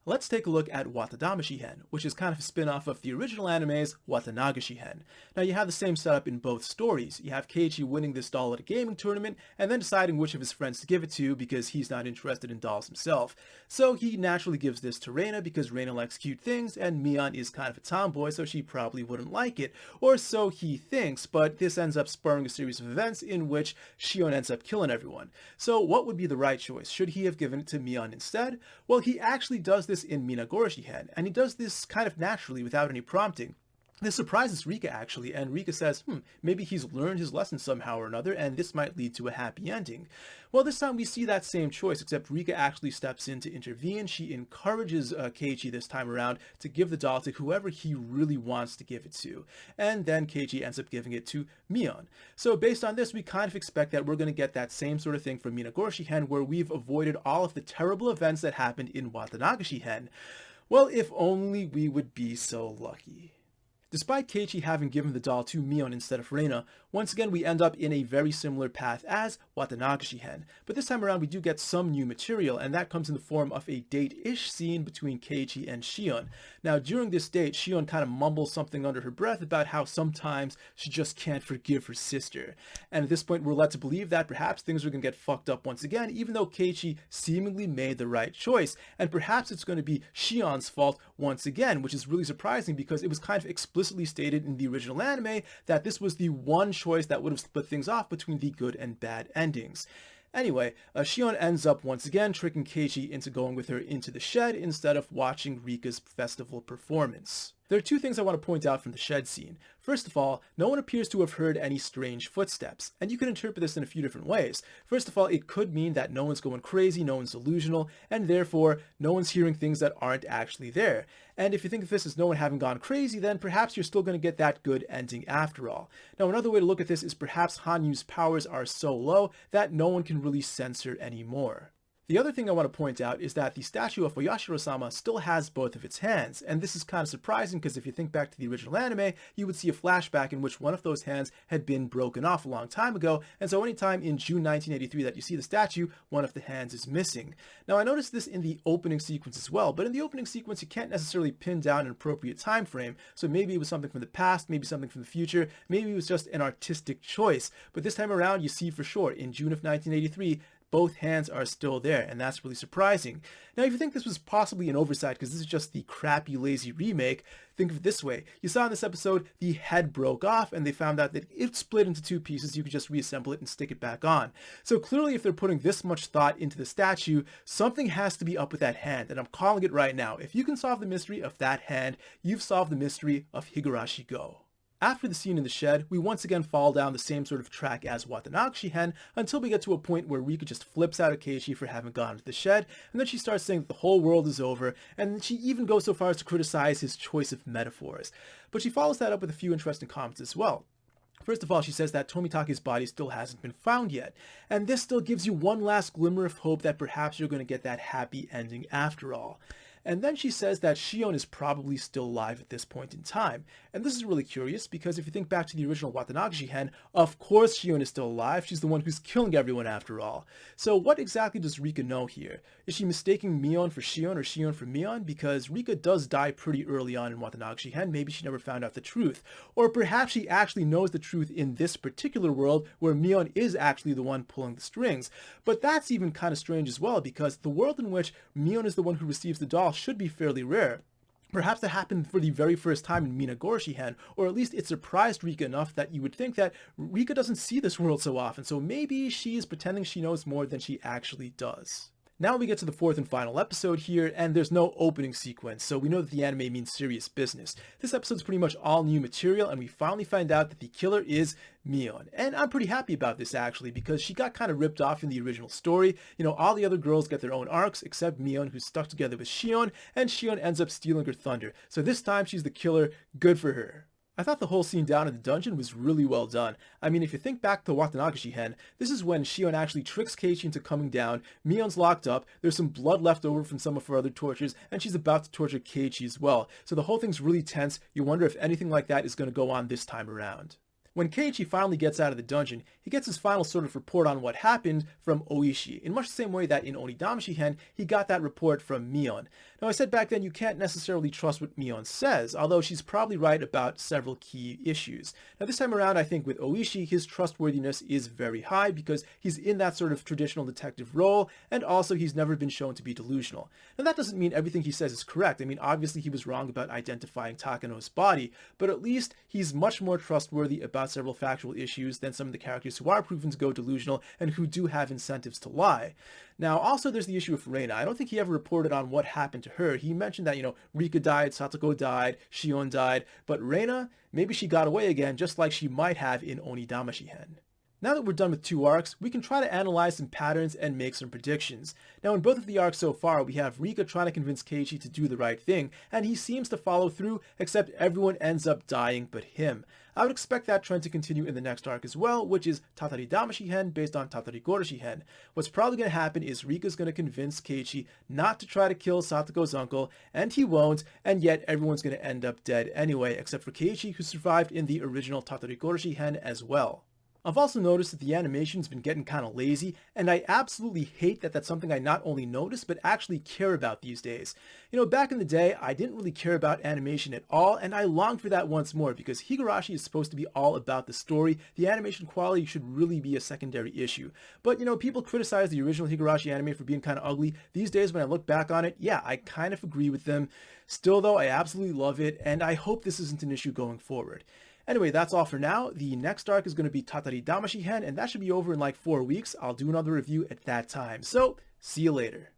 let's take a look at Watadamashi-hen, which is kind of a spin-off of the original anime's Watanagashi-hen. Now you have the same setup in both stories. You have Keiichi winning this doll at a gaming tournament and then deciding which of his friends to give it to because he's not interested in dolls himself. So he naturally gives this to Reina because Reina likes cute things and Mion is kind of a tomboy, so she probably wouldn't like it. Or so he thinks, but this ends up spurring a series of events in which Shion ends up killing everyone. So what would be the right choice? Should he have given it to Mion instead? Well, he actually does this in Higurashi-hen, and he does this kind of naturally without any prompting. This surprises Rika actually, and Rika says, maybe he's learned his lesson somehow or another, and this might lead to a happy ending. Well, this time we see that same choice, except Rika actually steps in to intervene. She encourages Keiichi this time around to give the doll to whoever he really wants to give it to. And then Keiichi ends up giving it to Mion. So based on this, we kind of expect that we're going to get that same sort of thing from Higurashi-hen, where we've avoided all of the terrible events that happened in Watanagashi-hen. Well, if only we would be so lucky. Despite Keiichi having given the doll to Mion instead of Reina, once again we end up in a very similar path as Watanagashi-hen, but this time around we do get some new material, and that comes in the form of a date-ish scene between Keiichi and Shion. Now during this date, Shion kind of mumbles something under her breath about how sometimes she just can't forgive her sister, and at this point we're led to believe that perhaps things are going to get fucked up once again, even though Keiichi seemingly made the right choice, and perhaps it's going to be Shion's fault once again, which is really surprising because it was kind of explicitly stated in the original anime that this was the one choice that would have split things off between the good and bad endings. Anyway, Shion ends up once again tricking Keiichi into going with her into the shed instead of watching Rika's festival performance. There are two things I want to point out from the shed scene. First of all, no one appears to have heard any strange footsteps, and you can interpret this in a few different ways. First of all, it could mean that no one's going crazy, no one's delusional, and therefore no one's hearing things that aren't actually there. And if you think of this as no one having gone crazy, then perhaps you're still going to get that good ending after all. Now another way to look at this is perhaps Hanyu's powers are so low that no one can really sense her anymore. The other thing I want to point out is that the statue of Oyashiro-sama still has both of its hands, and this is kind of surprising because if you think back to the original anime, you would see a flashback in which one of those hands had been broken off a long time ago, and so anytime in June 1983 that you see the statue, one of the hands is missing. Now I noticed this in the opening sequence as well, but in the opening sequence you can't necessarily pin down an appropriate time frame, so maybe it was something from the past, maybe something from the future, maybe it was just an artistic choice, but this time around you see for sure, in June of 1983, both hands are still there, and that's really surprising. Now, if you think this was possibly an oversight because this is just the crappy, lazy remake, think of it this way. You saw in this episode, the head broke off, and they found out that it split into two pieces. You could just reassemble it and stick it back on. So clearly, if they're putting this much thought into the statue, something has to be up with that hand, and I'm calling it right now. If you can solve the mystery of that hand, you've solved the mystery of Higurashi Go. After the scene in the shed, we once again fall down the same sort of track as Watanagashi-hen until we get to a point where Rika just flips out at Keiichi for having gone to the shed, and then she starts saying that the whole world is over, and she even goes so far as to criticize his choice of metaphors. But she follows that up with a few interesting comments as well. First of all, she says that Tomitake's body still hasn't been found yet, and this still gives you one last glimmer of hope that perhaps you're going to get that happy ending after all. And then she says that Shion is probably still alive at this point in time. And this is really curious because if you think back to the original Watanagashi-hen, of course Shion is still alive. She's the one who's killing everyone after all. So what exactly does Rika know here? Is she mistaking Mion for Shion or Shion for Mion? Because Rika does die pretty early on in Watanagashi-hen. Maybe she never found out the truth. Or perhaps she actually knows the truth in this particular world where Mion is actually the one pulling the strings. But that's even kind of strange as well because the world in which Mion is the one who receives the doll should be fairly rare. Perhaps that happened for the very first time in Higurashi-hen, or at least it surprised Rika enough that you would think that Rika doesn't see this world so often, so maybe she is pretending she knows more than she actually does. Now we get to the fourth and final episode here, and there's no opening sequence, so we know that the anime means serious business. This episode's pretty much all new material, and we finally find out that the killer is Mion. And I'm pretty happy about this actually, because she got kind of ripped off in the original story. You know, all the other girls get their own arcs, except Mion, who's stuck together with Shion, and Shion ends up stealing her thunder. So this time she's the killer, good for her. I thought the whole scene down in the dungeon was really well done. I mean, if you think back to Watanagashi-hen, this is when Shion actually tricks Keiichi into coming down, Mion's locked up, there's some blood left over from some of her other tortures, and she's about to torture Keiichi as well. So the whole thing's really tense. You wonder if anything like that is going to go on this time around. When Keiichi finally gets out of the dungeon, he gets his final sort of report on what happened from Oishi, in much the same way that in Onidamashi-hen, he got that report from Mion. Now, I said back then you can't necessarily trust what Mion says, although she's probably right about several key issues. Now, this time around, I think with Oishi, his trustworthiness is very high because he's in that sort of traditional detective role, and also he's never been shown to be delusional. Now, that doesn't mean everything he says is correct. I mean, obviously he was wrong about identifying Takano's body, but at least he's much more trustworthy about several factual issues than some of the characters who are proven to go delusional and who do have incentives to lie. Now, also there's the issue of Reina. I don't think he ever reported on what happened to her. He mentioned that, Rika died, Satoko died, Shion died, but Reina, maybe she got away again, just like she might have in Onidamashi-hen. Now that we're done with 2 arcs, we can try to analyze some patterns and make some predictions. Now, in both of the arcs so far, we have Rika trying to convince Keiichi to do the right thing, and he seems to follow through, except everyone ends up dying but him. I would expect that trend to continue in the next arc as well, which is Tatari-Damashi-hen based on Tatari-Gorashi-hen. What's probably going to happen is Rika's going to convince Keiichi not to try to kill Satoko's uncle, and he won't, and yet everyone's going to end up dead anyway, except for Keiichi, who survived in the original Tatari-Gorashi-hen as well. I've also noticed that the animation's been getting kind of lazy, and I absolutely hate that that's something I not only notice, but actually care about these days. Back in the day, I didn't really care about animation at all, and I longed for that once more, because Higurashi is supposed to be all about the story. The animation quality should really be a secondary issue. But, people criticize the original Higurashi anime for being kind of ugly. These days, when I look back on it, yeah, I kind of agree with them. Still, though, I absolutely love it, and I hope this isn't an issue going forward. Anyway, that's all for now. The next arc is going to be Tatari-Damashi-hen, and that should be over in like 4 weeks. I'll do another review at that time. So, see you later.